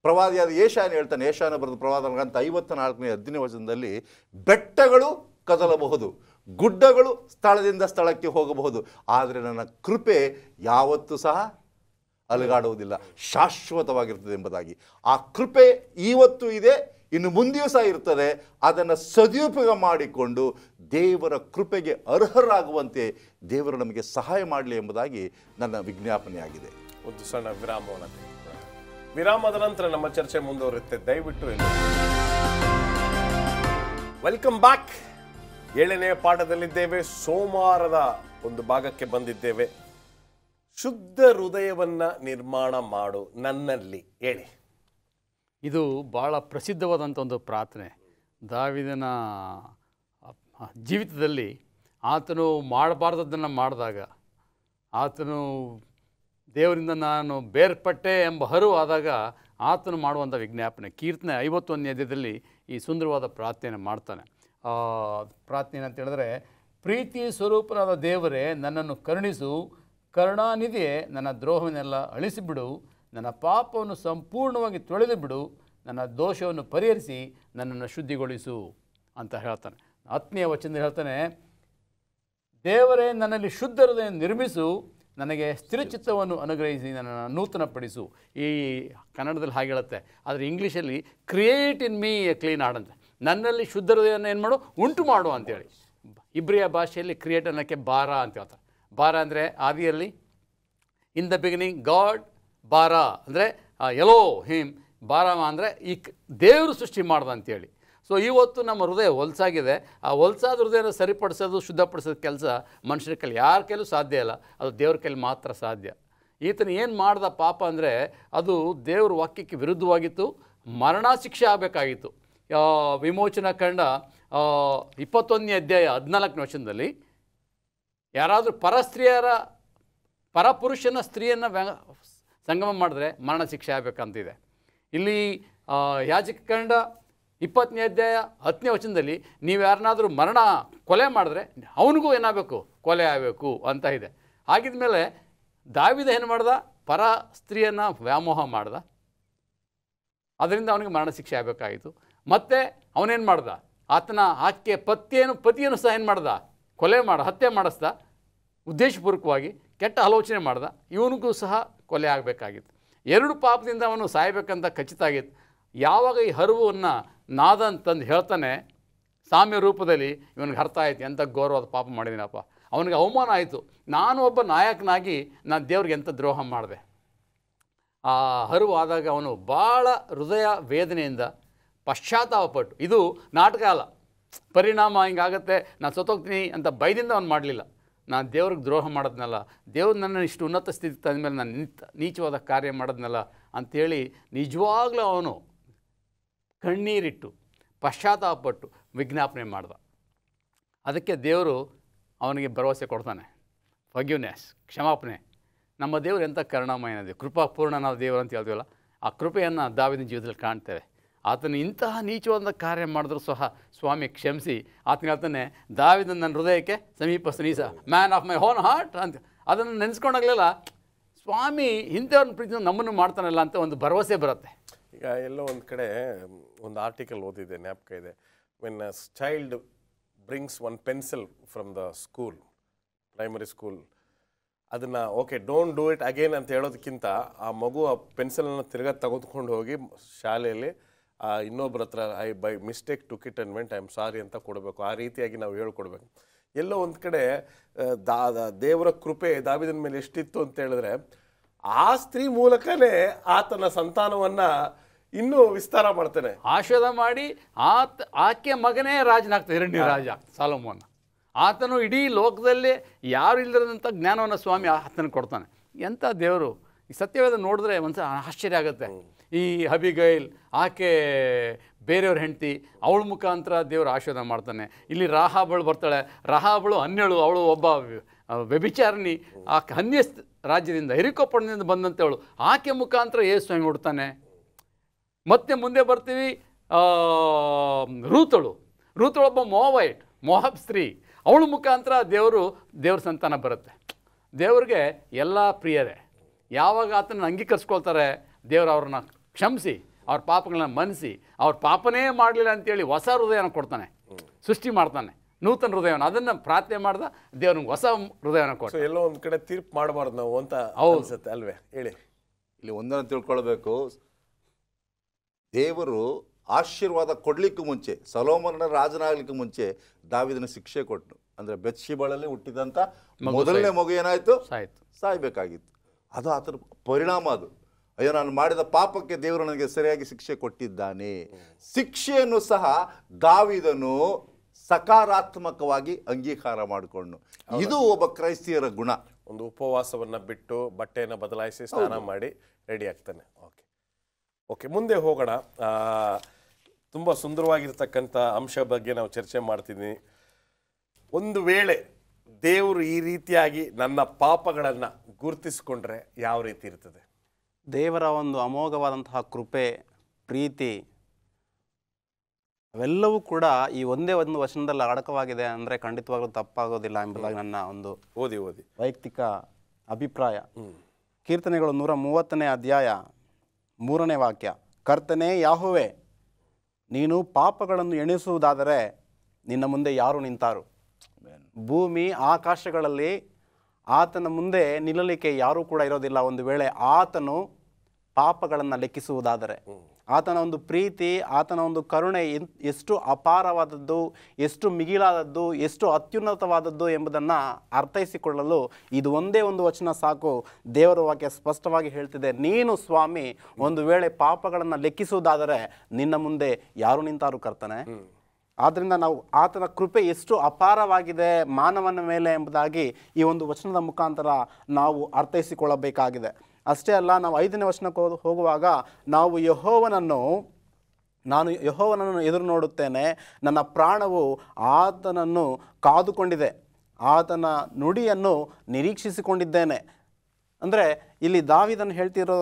ಪ್ರವಾದಿಯಾದ ಯೆಶಾಯನು ಹೇಳ್ತಾನೆ, ಯೆಶಾಯನು ಬರೆದ ಪ್ರವಾದ ಗ್ರಂಥ 54ನೇ 10ನೇ ವಚನದಲ್ಲಿ, ಬೆಟ್ಟಗಳು ಕದಲಬಹುದು, ಗುಡ್ಡಗಳು ಸ್ಥಳದಿಂದ ಸ್ಥಳಕ್ಕೆ ಹೋಗಬಹುದು, ಆದರೆ ನನ್ನ ಕೃಪೆ ಯಾವತ್ತೂ ಸಹ ಅಲುಗಾಡುವುದಿಲ್ಲ, ಶಾಶ್ವತವಾಗಿರ್ತದೆ ಎಂಬುದಾಗಿ. ಆ ಕೃಪೆ ಇವತ್ತು ಇದೆ, ಇನ್ನು ಮುಂದೆಯೂ ಸಹ ಇರ್ತದೆ. ಅದನ್ನು ಸದುಪಯೋಗ ಮಾಡಿಕೊಂಡು ದೇವರ ಕೃಪೆಗೆ ಅರ್ಹರಾಗುವಂತೆ ದೇವರು ನಮಗೆ ಸಹಾಯ ಮಾಡಲಿ ಎಂಬುದಾಗಿ ನನ್ನ ವಿಜ್ಞಾಪನೆಯಾಗಿದೆ. ಒಂದು ಸಣ್ಣ ವಿರಾಮವನ್ನು ತೆಗೆದುಕೊಳ್ಳೋಣ. ವಿರಾಮದ ನಂತರ ನಮ್ಮ ಚರ್ಚೆ ಮುಂದುವರುತ್ತೆ. ದಯವಿಟ್ಟು ವೆಲ್ಕಮ್ ಬ್ಯಾಕ್. 7ನೇ ಪಾಠದಲ್ಲಿದ್ದೇವೆ. ಸೋಮವಾರದ ಒಂದು ಭಾಗಕ್ಕೆ ಬಂದಿದ್ದೇವೆ. ಶುದ್ಧ ಹೃದಯವನ್ನ ನಿರ್ಮಾಣ ಮಾಡು ನನ್ನಲ್ಲಿ ಹೇಳಿ. ಇದು ಭಾಳ ಪ್ರಸಿದ್ಧವಾದಂಥ ಒಂದು ಪ್ರಾರ್ಥನೆ. ದಾವೀದನ ಜೀವಿತದಲ್ಲಿ ಆತನು ಮಾಡಬಾರ್ದದ್ದನ್ನು ಮಾಡಿದಾಗ, ಆತನು ದೇವರಿಂದ ನಾನು ಬೇರ್ಪಟ್ಟೆ ಎಂಬ ಹರಿವು ಆದಾಗ ಆತನು ಮಾಡುವಂಥ ವಿಜ್ಞಾಪನೆ. ಕೀರ್ತನೆ 51ನೇ ಅಧ್ಯಾಯದಲ್ಲಿ ಈ ಸುಂದರವಾದ ಪ್ರಾರ್ಥನೆ ಮಾಡ್ತಾನೆ. ಪ್ರಾರ್ಥನೆ ಅಂತ ಹೇಳಿದ್ರೆ, ಪ್ರೀತಿ ಸ್ವರೂಪನಾದ ದೇವರೇ ನನ್ನನ್ನು ಕರುಣಿಸು, ಕರುಣಾನಿಧಿಯೇ ನನ್ನ ದ್ರೋಹವನ್ನೆಲ್ಲ ಅಳಿಸಿಬಿಡು, ನನ್ನ ಪಾಪವನ್ನು ಸಂಪೂರ್ಣವಾಗಿ ತೊಳೆದು ಬಿಡು, ನನ್ನ ದೋಷವನ್ನು ಪರಿಹರಿಸಿ ನನ್ನನ್ನು ಶುದ್ಧಿಗೊಳಿಸು ಅಂತ ಹೇಳ್ತಾನೆ. 10ನೇ ವಚನದಲ್ಲಿ ಹೇಳ್ತಾನೆ, ದೇವರೇ ನನ್ನಲ್ಲಿ ಶುದ್ಧ ಹೃದಯ ನಿರ್ಮಿಸು, ನನಗೆ ಸ್ಥಿರಚಿತ್ತವನ್ನು ಅನುಗ್ರಹಿಸಿ ನನ್ನನ್ನು ನೂತನಪಡಿಸು. ಈ ಕನ್ನಡದಲ್ಲಿ ಹಾಗೆ ಹೇಳುತ್ತೆ, ಆದರೆ ಇಂಗ್ಲೀಷಲ್ಲಿ create in me A clean heart ಅಂತ, ನನ್ನಲ್ಲಿ ಶುದ್ಧ ಹೃದಯವನ್ನು ಏನು ಮಾಡು, ಉಂಟು ಮಾಡು ಅಂತೇಳಿ. ಇಬ್ರಿಯ ಭಾಷೆಯಲ್ಲಿ ಕ್ರಿಯೇಟ್ ಅನ್ನೋಕ್ಕೆ ಬಾರ ಅಂತ ಹೇಳ್ತಾರೆ. ಬಾರ ಅಂದರೆ ಆದಿಯಲ್ಲಿ ಇನ್ ದ ಬಿಗಿನಿಂಗ್ ಗಾಡ್, ಬಾರ ಅಂದರೆ ಎಲೋ ಹಿಮ್, ಬಾರ ಅಂದರೆ ಈ ದೇವರು ಸೃಷ್ಟಿ ಮಾಡ್ದ ಅಂತೇಳಿ. ಸೊ ಇವತ್ತು ನಮ್ಮ ಹೃದಯ ಹೊಲಸಾಗಿದೆ. ಆ ಹೊಲಸಾದ ಹೃದಯನ ಸರಿಪಡಿಸೋದು, ಶುದ್ಧಪಡಿಸೋದು ಕೆಲಸ ಮನುಷ್ಯರ ಕೈಲಿ ಯಾರ ಕೈಲೂ ಸಾಧ್ಯ ಇಲ್ಲ, ಅದು ದೇವ್ರ ಕೈಲಿ ಮಾತ್ರ ಸಾಧ್ಯ. ಈತನು ಏನು ಮಾಡ್ದ ಪಾಪ ಅಂದರೆ ಅದು ದೇವ್ರ ವಾಕ್ಯಕ್ಕೆ ವಿರುದ್ಧವಾಗಿತ್ತು, ಮರಣ ಶಿಕ್ಷೆ ಆಗಬೇಕಾಗಿತ್ತು. ವಿಮೋಚನಾ ಕಂಡ 21ನೇ ಅಧ್ಯಾಯ 14ನೇ ವಚನದಲ್ಲಿ ಯಾರಾದರೂ ಪರಪುರುಷನ ಸ್ತ್ರೀಯನ್ನು ಸಂಗಮ ಮಾಡಿದ್ರೆ ಮರಣ ಶಿಕ್ಷೆ ಆಗಬೇಕಂತಿದೆ. ಇಲ್ಲಿ ಯಾಜಕ ಕಂಡ 20ನೇ ಅಧ್ಯಾಯ 10ನೇ ವಚನದಲ್ಲಿ ನೀವು ಯಾರನ್ನಾದರೂ ಕೊಲೆ ಮಾಡಿದ್ರೆ ಅವನಿಗೂ ಏನಾಗಬೇಕು, ಕೊಲೆ ಆಗಬೇಕು ಅಂತ ಇದೆ. ಹಾಗಿದ್ಮೇಲೆ ದಾವೀದ ಏನು ಮಾಡ್ದ, ಪರ ಸ್ತ್ರೀಯನ್ನು ವ್ಯಾಮೋಹ ಮಾಡ್ದ, ಅದರಿಂದ ಅವನಿಗೆ ಮರಣ ಶಿಕ್ಷೆ ಆಗಬೇಕಾಯಿತು. ಮತ್ತು ಅವನೇನು ಮಾಡ್ದ, ಆತನ ಆಕೆ ಪತಿಯನ್ನು ಸಹ ಏನು ಮಾಡ್ದ, ಹತ್ಯೆ ಮಾಡಿಸ್ದ, ಉದ್ದೇಶಪೂರ್ವಕವಾಗಿ ಕೆಟ್ಟ ಆಲೋಚನೆ ಮಾಡ್ದ, ಇವನಿಗೂ ಸಹ ಕೊಲೆ ಆಗಬೇಕಾಗಿತ್ತು. 2 ಪಾಪದಿಂದ ಅವನು ಸಾಯಬೇಕಂತ ಖಚಿತ ಆಗಿತ್ತು. ಯಾವಾಗ ಈ ಹರಿವನ್ನು ನಾದ ಅಂತಂದು ಹೇಳ್ತಾನೆ ಸಾಮ್ಯ ರೂಪದಲ್ಲಿ, ಇವನಿಗೆ ಅರ್ಥ ಆಯ್ತು, ಎಂಥ ಘೋರವಾದ ಪಾಪ ಮಾಡಿದ್ದೀನಪ್ಪ, ಅವನಿಗೆ ಅವಮಾನ ಆಯಿತು, ನಾನು ಒಬ್ಬ ನಾಯಕನಾಗಿ ನಾನು ದೇವ್ರಿಗೆ ಎಂಥ ದ್ರೋಹ ಮಾಡಿದೆ. ಆ ಹರಿವು ಆದಾಗ ಅವನು ಭಾಳ ಹೃದಯ ವೇದನೆಯಿಂದ ಪಶ್ಚಾತ್ತಾಪಪಟ್ಟು, ಇದು ನಾಟಕ ಅಲ್ಲ, ಪರಿಣಾಮ ಹಿಂಗಾಗತ್ತೆ, ನಾನು ಸತ್ತೋಗ್ತೀನಿ ಅಂತ ಭಯದಿಂದ ಅವ್ನು ಮಾಡಲಿಲ್ಲ. ನಾನು ದೇವ್ರಿಗೆ ದ್ರೋಹ ಮಾಡೋದ್ನಲ್ಲ, ದೇವ್ರು ನನ್ನ ಇಷ್ಟು ಉನ್ನತ ಸ್ಥಿತಿ ತಂದಮೇಲೆ ನಾನು ನೀಚವಾದ ಕಾರ್ಯ ಮಾಡೋದ್ನಲ್ಲ ಅಂಥೇಳಿ ನಿಜವಾಗ್ಲೂ ಅವನು ಕಣ್ಣೀರಿಟ್ಟು ಪಶ್ಚಾತ್ತಾಪಪಟ್ಟು ವಿಜ್ಞಾಪನೆ ಮಾಡ್ದ. ಅದಕ್ಕೆ ದೇವರು ಅವನಿಗೆ ಭರವಸೆ ಕೊಡ್ತಾನೆ, ಫರ್ಗಿವ್ನೆಸ್, ಕ್ಷಮಾಪಣೆ. ನಮ್ಮ ದೇವರು ಎಂಥ ಕರುಣಾಮಯನದೆ, ಕೃಪಾಪೂರ್ಣ ನಾವು ದೇವರು ಅಂತ ಹೇಳ್ತೀವಲ್ಲ, ಆ ಕೃಪೆಯನ್ನು ದಾವೀದನ ಜೀವಿತದಲ್ಲಿ ಕಾಣ್ತೇವೆ. ಆತನು ಇಂತಹ ನೀಚವಾದ ಕಾರ್ಯ ಮಾಡಿದ್ರು ಸಹ ಸ್ವಾಮಿ ಕ್ಷಮಿಸಿ ಆತನ ಹೇಳ್ತಾನೆ, ದಾವೀದನ ನನ್ನ ಹೃದಯಕ್ಕೆ ಸಮೀಪಸ್ಥನೀಸ, man of my own heart ಅಂತ. ಅದನ್ನು ನೆನೆಸ್ಕೊಂಡಾಗಲೆಲ್ಲ ಸ್ವಾಮಿ ಇಂಥವ್ರನ್ನ ಪ್ರೀತಿ ನಮ್ಮನ್ನು ಮಾಡ್ತಾನಲ್ಲ ಅಂತ ಒಂದು ಭರವಸೆ ಬರುತ್ತೆ. ಈಗ ಎಲ್ಲೋ ಒಂದು ಕಡೆ ಒಂದು ಆರ್ಟಿಕಲ್ ಓದಿದೆ, ಜ್ಞಾಪಕ ಇದೆ. When a child brings one pencil from the school, primary school, ಅದನ್ನು okay don't do it again ಅಂತ ಹೇಳೋದಕ್ಕಿಂತ ಆ ಮಗು ಆ ಪೆನ್ಸಿಲನ್ನು ತಿರ್ಗಾ ತೆಗೆದುಕೊಂಡು ಹೋಗಿ ಶಾಲೆಯಲ್ಲಿ ಇನ್ನೊಬ್ಬರ ಹತ್ರ I by mistake took it and went I am sorry ಅಂತ ಕೊಡಬೇಕು. ಆ ರೀತಿಯಾಗಿ ನಾವು ಹೇಳ್ಕೊಡ್ಬೇಕು. ಎಲ್ಲೋ ಒಂದು ಕಡೆ ದೇವರ ಕೃಪೆ ದಾವೀದನ ಮೇಲೆ ಎಷ್ಟಿತ್ತು ಅಂತ ಹೇಳಿದ್ರೆ, ಆ ಸ್ತ್ರೀ ಮೂಲಕನೇ ಆತನ ಸಂತಾನವನ್ನು ಇನ್ನೂ ವಿಸ್ತಾರ ಮಾಡ್ತಾನೆ, ಆಶೀರ್ವಾದ ಮಾಡಿ ಆಕೆ ಮಗನೇ ರಾಜನಾಗ್ತದೆ, ಎರಡನೇ ರಾಜ ಸಾಲೋಮೋನ. ಆತನು ಇಡೀ ಲೋಕದಲ್ಲಿ ಯಾರು ಇಲ್ಲದಂಥ ಜ್ಞಾನವನ್ನು ಸ್ವಾಮಿ ಆತನ ಕೊಡ್ತಾನೆ. ಎಂಥ ದೇವರು! ಈ ಸತ್ಯವೇದ ನೋಡಿದ್ರೆ ಒಂದು ಆಶ್ಚರ್ಯ ಆಗುತ್ತೆ. ಈ ಅಬಿಗೈಲ್, ಆಕೆ ಬೇರೆಯವ್ರ ಹೆಂಡತಿ, ಅವಳ ಮುಖಾಂತರ ದೇವರು ಆಶೀರ್ವಾದ ಮಾಡ್ತಾನೆ. ಇಲ್ಲಿ ರಾಹಾಬಳು ಬರ್ತಾಳೆ, ರಾಹಾಬಳು ಅನ್ಯಳು, ಅವಳು ಒಬ್ಬ ವ್ಯಭಿಚಾರಿಣಿ, ಆ ಅನ್ಯ ರಾಜ್ಯದಿಂದ ಹಿರಿಕೋಪಣದಿಂದ ಬಂದಂಥವಳು, ಆಕೆ ಮುಖಾಂತರ ಯೇಸು ಸ್ವಾಮಿ ಹುಡ್ತಾನೆ. ಮತ್ತೆ ಮುಂದೆ ಬರ್ತೀವಿ, ರೂತಳೊಬ್ಬ ಮೋಹಾಬ್ ಸ್ತ್ರೀ, ಅವಳ ಮುಖಾಂತರ ದೇವ್ರ ಸಂತಾನ ಬರುತ್ತೆ. ದೇವ್ರಿಗೆ ಎಲ್ಲ ಪ್ರಿಯರೇ. ಯಾವಾಗ ಆತನ ಅಂಗೀಕರಿಸ್ಕೊಳ್ತಾರೆ, ದೇವರು ಅವ್ರನ್ನ ಕ್ಷಮಿಸಿ ಅವ್ರ ಪಾಪಗಳನ್ನ ಮನ್ನಿಸಿ ಅವ್ರ ಪಾಪನೇ ಮಾಡಲಿಲ್ಲ ಅಂತೇಳಿ ಹೊಸ ಹೃದಯನ ಕೊಡ್ತಾನೆ, ಸೃಷ್ಟಿ ಮಾಡ್ತಾನೆ, ನೂತನ ಹೃದಯವನ್ನು. ಅದನ್ನು ಪ್ರಾರ್ಥನೆ ಮಾಡ್ದ ದೇವ್ರಿಗೆ ಹೊಸ ಹೃದಯನ ಕೊಡ್ತಾನೆ. ಎಲ್ಲೋ ಒಂದು ಕಡೆ ತೀರ್ಪು ಮಾಡಬಾರ್ದು ನಾವು ಅಂತ ಅನ್ಸುತ್ತೆ ಅಲ್ವೇ? ಹೇಳಿ. ಇಲ್ಲಿ ಒಂದನ್ನು ತಿಳ್ಕೊಳ್ಬೇಕು, ದೇವರು ಆಶೀರ್ವಾದ ಕೊಡ್ಲಿಕ್ಕೂ ಮುಂಚೆ, ಸೊಲೊಮೋನನ ರಾಜನಾಗ್ಲಿಕ್ಕೂ ಮುಂಚೆ ದಾವೀದನ ಶಿಕ್ಷೆ ಕೊಟ್ಟನು. ಅಂದರೆ ಬೆತ್ಷೆಬಳಲ್ಲಿ ಹುಟ್ಟಿದಂಥ ಮೊದಲನೇ ಮಗು ಏನಾಯಿತು? ಸಾಯ್ಬೇಕಾಗಿತ್ತು. ಅದು ಆತನ ಪರಿಣಾಮ. ಅದು ಅಯ್ಯೋ ನಾನು ಮಾಡಿದ ಪಾಪಕ್ಕೆ ದೇವರು ನನಗೆ ಸರಿಯಾಗಿ ಶಿಕ್ಷೆ ಕೊಟ್ಟಿದ್ದಾನೆ. ಶಿಕ್ಷೆಯನ್ನು ಸಹ ದಾವೀದನು ಸಕಾರಾತ್ಮಕವಾಗಿ ಅಂಗೀಕಾರ ಮಾಡಿಕೊಂಡು, ಇದು ಒಬ್ಬ ಕ್ರೈಸ್ತಿಯರ ಗುಣ. ಒಂದು ಉಪವಾಸವನ್ನು ಬಿಟ್ಟು ಬಟ್ಟೆಯನ್ನು ಬದಲಾಯಿಸಿ ಸ್ನಾನ ಮಾಡಿ ರೆಡಿ ಆಗ್ತಾನೆ. ಓಕೆ, ಮುಂದೆ ಹೋಗೋಣ. ತುಂಬ ಸುಂದರವಾಗಿರ್ತಕ್ಕಂಥ ಅಂಶ ಬಗ್ಗೆ ನಾವು ಚರ್ಚೆ ಮಾಡ್ತಿದ್ದೀನಿ. ಒಂದು ವೇಳೆ ದೇವರು ಈ ರೀತಿಯಾಗಿ ನನ್ನ ಪಾಪಗಳನ್ನು ಗುರುತಿಸಿಕೊಂಡ್ರೆ ಯಾವ ರೀತಿ ಇರ್ತದೆ? ದೇವರ ಒಂದು ಅಮೋಘವಾದಂತಹ ಕೃಪೆ, ಪ್ರೀತಿ ಅವೆಲ್ಲವೂ ಕೂಡ ಈ ಒಂದೇ ಒಂದು ವಚನದಲ್ಲಿ ಅಡಕವಾಗಿದೆ ಅಂದರೆ ಖಂಡಿತವಾಗ್ಲೂ ತಪ್ಪಾಗೋದಿಲ್ಲ ಎಂಬುದಾಗಿ ನನ್ನ ಒಂದು ಓದಿ ವೈಯಕ್ತಿಕ ಅಭಿಪ್ರಾಯ. ಕೀರ್ತನೆಗಳು 130ನೇ ಅಧ್ಯಾಯ 3ನೇ ವಾಕ್ಯ, ಕರ್ತನೇ ಯಾಹುವೆ, ನೀನು ಪಾಪಗಳನ್ನು ಎಣಿಸುವುದಾದರೆ ನಿನ್ನ ಮುಂದೆ ಯಾರು ನಿಂತಾರು? ಭೂಮಿ ಆಕಾಶಗಳಲ್ಲಿ ಆತನ ಮುಂದೆ ನಿಲ್ಲಲಿಕ್ಕೆ ಯಾರೂ ಕೂಡ ಇರೋದಿಲ್ಲ. ಒಂದು ವೇಳೆ ಆತನು ಪಾಪಗಳನ್ನು ಲೆಕ್ಕಿಸುವುದಾದರೆ, ಆತನ ಒಂದು ಪ್ರೀತಿ, ಆತನ ಒಂದು ಕರುಣೆ ಎಷ್ಟು ಅಪಾರವಾದದ್ದು, ಎಷ್ಟು ಮಿಗಿಲಾದದ್ದು, ಎಷ್ಟು ಅತ್ಯುನ್ನತವಾದದ್ದು ಎಂಬುದನ್ನು ಅರ್ಥೈಸಿಕೊಳ್ಳಲು ಇದು ಒಂದೇ ಒಂದು ವಚನ ಸಾಕು. ದೇವರ ವಾಕ್ಯ ಸ್ಪಷ್ಟವಾಗಿ ಹೇಳ್ತಿದೆ, ನೀನು ಸ್ವಾಮಿ ಒಂದು ವೇಳೆ ಪಾಪಗಳನ್ನು ಲೆಕ್ಕಿಸುವುದಾದರೆ ನಿನ್ನ ಮುಂದೆ ಯಾರು ನಿಂತಾರು ಕರ್ತನೆ? ಆದ್ದರಿಂದ ನಾವು ಆತನ ಕೃಪೆ ಎಷ್ಟು ಅಪಾರವಾಗಿದೆ ಮಾನವನ ಮೇಲೆ ಎಂಬುದಾಗಿ ಈ ಒಂದು ವಚನದ ಮುಖಾಂತರ ನಾವು ಅರ್ಥೈಸಿಕೊಳ್ಳಬೇಕಾಗಿದೆ. ಅಷ್ಟೇ ಅಲ್ಲ, ನಾವು 5ನೇ ವಚನಕ್ಕೆ ಹೋಗುವಾಗ ನಾವು ನಾನು ಯೆಹೋವನನ್ನು ಎದುರು ನೋಡುತ್ತೇನೆ, ನನ್ನ ಪ್ರಾಣವು ಆತನನ್ನು ಕಾದುಕೊಂಡಿದೆ, ಆತನ ನುಡಿಯನ್ನು ನಿರೀಕ್ಷಿಸಿಕೊಂಡಿದ್ದೇನೆ. ಅಂದರೆ ಇಲ್ಲಿ ದಾವೀದನು ಹೇಳ್ತಿರೋ,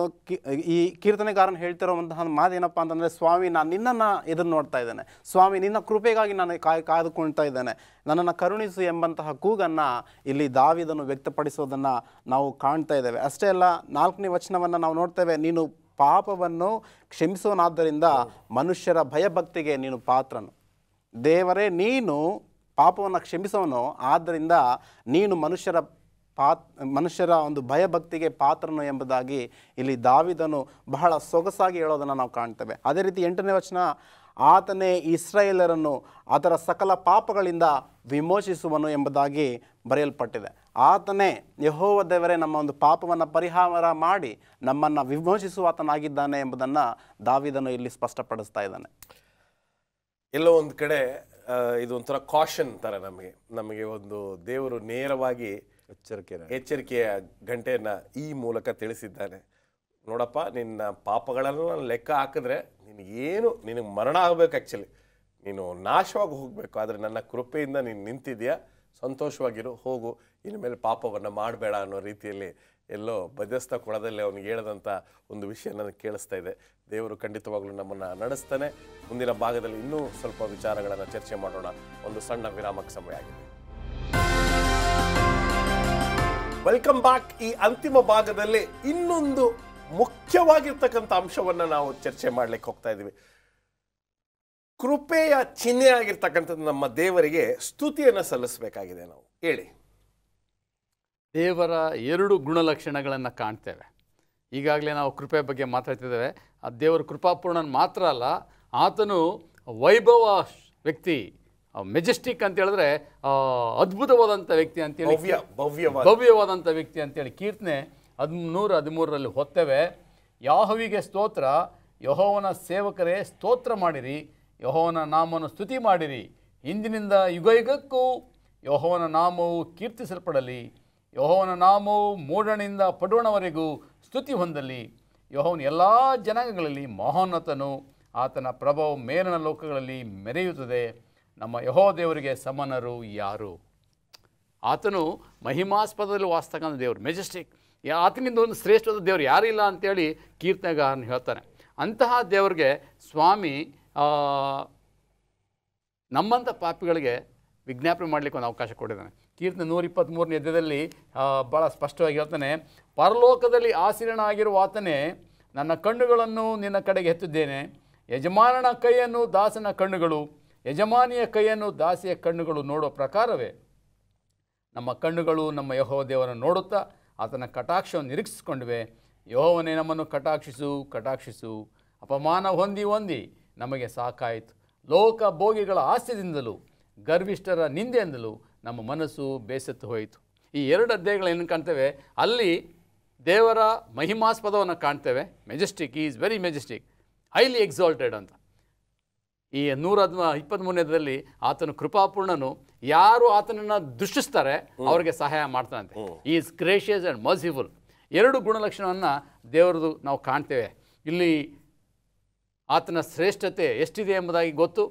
ಈ ಕೀರ್ತನೆಗಾರನು ಹೇಳ್ತಿರೋವಂತಹ ಮಾತೇನಪ್ಪ ಅಂತಂದರೆ, ಸ್ವಾಮಿ ನಾನು ನಿನ್ನನ್ನು ಎದುರು ನೋಡ್ತಾ ಇದ್ದೇನೆ, ಸ್ವಾಮಿ ನಿನ್ನ ಕೃಪೆಗಾಗಿ ನಾನು ಕಾದುಕೊಳ್ತಾ ಇದ್ದೇನೆ, ನನ್ನನ್ನು ಕರುಣಿಸು ಎಂಬಂತಹ ಕೂಗನ್ನು ಇಲ್ಲಿ ದಾವೀದನು ವ್ಯಕ್ತಪಡಿಸೋದನ್ನು ನಾವು ಕಾಣ್ತಾ ಇದ್ದೇವೆ. ಅಷ್ಟೇ ಅಲ್ಲ, 4ನೇ ವಚನವನ್ನು ನಾವು ನೋಡ್ತೇವೆ, ನೀನು ಪಾಪವನ್ನು ಕ್ಷಮಿಸೋನಾದ್ದರಿಂದ ಮನುಷ್ಯರ ಭಯಭಕ್ತಿಗೆ ನೀನು ಪಾತ್ರನು. ದೇವರೇ, ನೀನು ಪಾಪವನ್ನು ಕ್ಷಮಿಸೋನು, ಆದ್ದರಿಂದ ನೀನು ಮನುಷ್ಯರ ಒಂದು ಭಯಭಕ್ತಿಗೆ ಪಾತ್ರನು ಎಂಬುದಾಗಿ ಇಲ್ಲಿ ದಾವೀದನು ಬಹಳ ಸೊಗಸಾಗಿ ಹೇಳೋದನ್ನು ನಾವು ಕಾಣ್ತೇವೆ. ಅದೇ ರೀತಿ 8ನೇ ವಚನ, ಆತನೇ ಇಸ್ರಾಯೇಲರನ್ನು ಅದರ ಸಕಲ ಪಾಪಗಳಿಂದ ವಿಮೋಚಿಸುವನು ಎಂಬುದಾಗಿ ಬರೆಯಲ್ಪಟ್ಟಿದೆ. ಆತನೇ, ಯೆಹೋವ ದೇವರೇ ನಮ್ಮ ಒಂದು ಪಾಪವನ್ನು ಪರಿಹಾರ ಮಾಡಿ ನಮ್ಮನ್ನು ವಿಮೋಚಿಸುವಾತನಾಗಿದ್ದಾನೆ ಎಂಬುದನ್ನು ದಾವೀದನು ಇಲ್ಲಿ ಸ್ಪಷ್ಟಪಡಿಸ್ತಾ ಇದ್ದಾನೆ. ಎಲ್ಲೋ ಒಂದು ಕಡೆ ಇದೊಂಥರ ಕಾಷನ್ ಥರ ನಮಗೆ ಒಂದು ದೇವರು ನೇರವಾಗಿ ಎಚ್ಚರಿಕೆಯ ಗಂಟೆಯನ್ನು ಈ ಮೂಲಕ ತಿಳಿಸಿದ್ದಾನೆ. ನೋಡಪ್ಪ, ನಿನ್ನ ಪಾಪಗಳನ್ನು ಲೆಕ್ಕ ಹಾಕಿದ್ರೆ ನಿನಗೆ ಮರಣ ಆಗಬೇಕು. ಆ್ಯಕ್ಚುಲಿ ನೀನು ನಾಶವಾಗಿ ಹೋಗಬೇಕು. ಆದರೆ ನನ್ನ ಕೃಪೆಯಿಂದ ನೀನು ನಿಂತಿದೆಯಾ, ಸಂತೋಷವಾಗಿರು, ಹೋಗು, ಇನ್ಮೇಲೆ ಪಾಪವನ್ನು ಮಾಡಬೇಡ ಅನ್ನೋ ರೀತಿಯಲ್ಲಿ ಎಲ್ಲೋ ಬದ್ಯಸ್ಥ ಕೊಳದಲ್ಲಿ ಅವನಿಗೆ ಹೇಳದಂಥ ಒಂದು ವಿಷಯ ನನಗೆ ಕೇಳಿಸ್ತಾ ಇದೆ. ದೇವರು ಖಂಡಿತವಾಗ್ಲೂ ನಮ್ಮನ್ನು ನಡೆಸ್ತಾನೆ. ಮುಂದಿನ ಭಾಗದಲ್ಲಿ ಇನ್ನೂ ಸ್ವಲ್ಪ ವಿಚಾರಗಳನ್ನು ಚರ್ಚೆ ಮಾಡೋಣ. ಒಂದು ಸಣ್ಣ ವಿರಾಮಕ್ಕೆ ಸಮಯ ಆಗಿದೆ. Welcome back. ಈ ಅಂತಿಮ ಭಾಗದಲ್ಲಿ ಇನ್ನೊಂದು ಮುಖ್ಯವಾಗಿರ್ತಕ್ಕಂಥ ಅಂಶವನ್ನು ನಾವು ಚರ್ಚೆ ಮಾಡಲಿಕ್ಕೆ ಹೋಗ್ತಾ ಇದ್ದೀವಿ. ಕೃಪೆಯ ಚಿಹ್ನೆ ಆಗಿರ್ತಕ್ಕಂಥದ್ದು ನಮ್ಮ ದೇವರಿಗೆ ಸ್ತುತಿಯನ್ನು ಸಲ್ಲಿಸಬೇಕಾಗಿದೆ. ನಾವು ಹೇಳಿ, ದೇವರ 2 ಗುಣಲಕ್ಷಣಗಳನ್ನು ಕಾಣ್ತೇವೆ. ಈಗಾಗಲೇ ನಾವು ಕೃಪೆ ಬಗ್ಗೆ ಮಾತಾಡ್ತಿದ್ದೇವೆ. ಆ ದೇವರು ಕೃಪಾಪೂರ್ಣನ್ ಮಾತ್ರ ಅಲ್ಲ, ಆತನು ವೈಭವ ವ್ಯಕ್ತಿ, ಮೆಜೆಸ್ಟಿಕ್ ಅಂತ ಹೇಳಿದ್ರೆ ಅದ್ಭುತವಾದಂಥ ವ್ಯಕ್ತಿ ಅಂತೇಳಿ, ಭವ್ಯವಾದಂಥ ವ್ಯಕ್ತಿ ಅಂತೇಳಿ ಕೀರ್ತನೆ 113 ಹೊತ್ತೇವೆ. ಯೆಹೋವನಿಗೆ ಸ್ತೋತ್ರ, ಯೆಹೋವನ ಸೇವಕರೇ ಸ್ತೋತ್ರ ಮಾಡಿರಿ, ಯೆಹೋವನ ನಾಮವನ್ನು ಸ್ತುತಿ ಮಾಡಿರಿ. ಇಂದಿನಿಂದ ಯುಗಯುಗಕ್ಕೂ ಯೆಹೋವನ ನಾಮವು ಕೀರ್ತಿಸಲ್ಪಡಲಿ. ಯೆಹೋವನ ನಾಮವು ಮೂಡಣಿಂದ ಪಡುವಣವರೆಗೂ ಸ್ತುತಿ ಹೊಂದಲಿ. ಯೆಹೋವನ ಎಲ್ಲ ಜನಾಂಗಗಳಲ್ಲಿ ಮಹೋನ್ನತನು, ಆತನ ಪ್ರಭಾವ ಮೇಲಿನ ಲೋಕಗಳಲ್ಲಿ ಮೆರೆಯುತ್ತದೆ. ನಮ್ಮ ಯೆಹೋವ ದೇವರಿಗೆ ಸಮನರು ಯಾರು? ಆತನು ಮಹಿಮಾಸ್ಪದದಲ್ಲಿ ವಾಸ್ತಕ್ಕಂಥ ದೇವರು, ಮೆಜೆಸ್ಟಿಕ್. ಆತನಿಂದ ಒಂದು ಶ್ರೇಷ್ಠವಾದ ದೇವರು ಯಾರಿಲ್ಲ ಅಂತೇಳಿ ಕೀರ್ತನೆಗಾರನು ಹೇಳ್ತಾನೆ. ಅಂತಹ ದೇವರಿಗೆ ಸ್ವಾಮಿ ನಮ್ಮಂಥ ಪಾಪಿಗಳಿಗೆ ವಿಜ್ಞಾಪನೆ ಮಾಡಲಿಕ್ಕೆ ಒಂದು ಅವಕಾಶ ಕೊಟ್ಟಿದ್ದಾನೆ. ಕೀರ್ತನೆ 123ನೇ ಅಧ್ಯಾಯದಲ್ಲಿ ಭಾಳ ಸ್ಪಷ್ಟವಾಗಿ ಹೇಳ್ತಾನೆ, ಪರಲೋಕದಲ್ಲಿ ಆಸೀನನಾಗಿರುವ ಆತನೇ, ನನ್ನ ಕಣ್ಣುಗಳನ್ನು ನಿನ್ನ ಕಡೆಗೆ ಎತ್ತಿದ್ದೇನೆ. ಯಜಮಾನನ ಕೈಯನ್ನು ದಾಸನ ಕಣ್ಣುಗಳು, ಯಜಮಾನಿಯ ಕೈಯನ್ನು ದಾಸಿಯ ಕಣ್ಣುಗಳು ನೋಡುವ ಪ್ರಕಾರವೇ ನಮ್ಮ ಕಣ್ಣುಗಳು ನಮ್ಮ ಯೆಹೋವ ದೇವರನ್ನು ನೋಡುತ್ತಾ ಆತನ ಕಟಾಕ್ಷವನ್ನು ನಿರೀಕ್ಷಿಸಿಕೊಂಡಿವೆ. ಯೆಹೋವನೇ ನಮ್ಮನ್ನು ಕಟಾಕ್ಷಿಸು. ಅಪಮಾನ ಹೊಂದಿ ನಮಗೆ ಸಾಕಾಯಿತು. ಲೋಕ ಭೋಗಿಗಳ ಹಾಸ್ಯದಿಂದಲೂ ಗರ್ವಿಷ್ಠರ ನಿಂದೆಯಿಂದಲೂ ನಮ್ಮ ಮನಸ್ಸು ಬೇಸತ್ತು ಹೋಯಿತು. ಈ 2 ಅಧ್ಯಾಯಗಳೇನು ಕಾಣ್ತೇವೆ, ಅಲ್ಲಿ ದೇವರ ಮಹಿಮಾಸ್ಪದವನ್ನು ಕಾಣ್ತೇವೆ. Majestic, is very Majestic, highly exalted ಅಂತ. ಈ 123ನೇದಲ್ಲಿ ಆತನು ಕೃಪಾಪೂರ್ಣನು, ಯಾರು ಆತನನ್ನು ದೃಷ್ಟಿಸ್ತಾರೆ ಅವರಿಗೆ ಸಹಾಯ ಮಾಡ್ತಾನಂತೆ. Is gracious and merciful. 2 ಗುಣಲಕ್ಷಣವನ್ನು ದೇವರದು ನಾವು ಕಾಣ್ತೇವೆ. ಇಲ್ಲಿ ಆತನ ಶ್ರೇಷ್ಠತೆ ಎಷ್ಟಿದೆ ಎಂಬುದಾಗಿ ಗೊತ್ತು.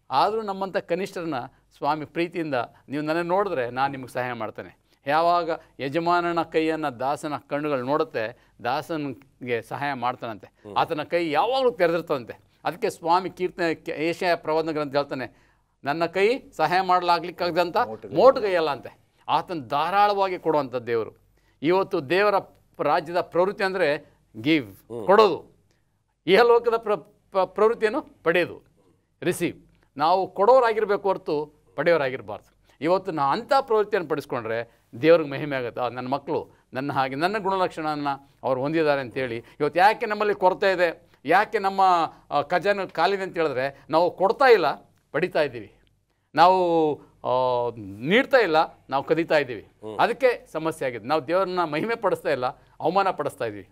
ಆದರೂ ನಮ್ಮಂಥ ಕನಿಷ್ಠರನ್ನ ಸ್ವಾಮಿ ಪ್ರೀತಿಯಿಂದ, ನೀವು ನನಗೆ ನೋಡಿದ್ರೆ ನಾನು ನಿಮಗೆ ಸಹಾಯ ಮಾಡ್ತೇನೆ. ಯಾವಾಗ ಯಜಮಾನನ ಕೈಯನ್ನು ದಾಸನ ಕಣ್ಣುಗಳು ನೋಡುತ್ತೆ, ದಾಸನಿಗೆ ಸಹಾಯ ಮಾಡ್ತಾನಂತೆ. ಆತನ ಕೈ ಯಾವಾಗಲೂ ತೆರೆದಿರ್ತದಂತೆ. ಅದಕ್ಕೆ ಸ್ವಾಮಿ ಕೀರ್ತನೆ ಏಷಯ ಪ್ರವಾದನ ಗ್ರಂಥ ಹೇಳ್ತಾನೆ, ನನ್ನ ಕೈ ಸಹಾಯ ಮಾಡಲಾಗ್ಲಿಕ್ಕಾಗದಂಥ ಮೋಟು ಕೈಯಲ್ಲ ಅಂತೆ. ಆತನ ಧಾರಾಳವಾಗಿ ಕೊಡುವಂಥ ದೇವರು. ಇವತ್ತು ದೇವರ ರಾಜ್ಯದ ಪ್ರವೃತ್ತಿ ಅಂದರೆ ಗಿವ್, ಕೊಡೋದು. ಇಹಲೋಕದ ಪ್ರವೃತ್ತಿಯನ್ನು ಪಡೆಯೋದು, ರಿಸೀವ್. ನಾವು ಕೊಡೋರಾಗಿರಬೇಕು ಹೊರತು ಪಡೆಯೋರಾಗಿರಬಾರ್ದು. ಇವತ್ತು ನಾವು ಅಂಥ ಪ್ರವೃತ್ತಿಯನ್ನು ಪಡಿಸ್ಕೊಂಡ್ರೆ ದೇವ್ರಿಗೆ ಮಹಿಮೆ ಆಗುತ್ತೆ. ನನ್ನ ಮಕ್ಕಳು ನನ್ನ ಹಾಗೆ ನನ್ನ ಗುಣಲಕ್ಷಣವನ್ನು ಅವ್ರು ಹೊಂದಿದ್ದಾರೆ ಅಂತೇಳಿ. ಇವತ್ತು ಯಾಕೆ ನಮ್ಮಲ್ಲಿ ಕೊರತೆ ಇದೆ, ಯಾಕೆ ನಮ್ಮ ಖಜಾನೆ ಖಾಲಿದೆ ಅಂತ ಹೇಳಿದ್ರೆ, ನಾವು ಕೊಡ್ತಾ ಇಲ್ಲ, ಪಡಿತಾ ಇದ್ದೀವಿ. ನಾವು ನೀಡ್ತಾ ಇಲ್ಲ, ನಾವು ಕದೀತಾ ಇದ್ದೀವಿ. ಅದಕ್ಕೆ ಸಮಸ್ಯೆ ಆಗಿದೆ. ನಾವು ದೇವರನ್ನ ಮಹಿಮೆ ಪಡಿಸ್ತಾ ಇಲ್ಲ, ಅವಮಾನ ಪಡಿಸ್ತಾ ಇದ್ದೀವಿ.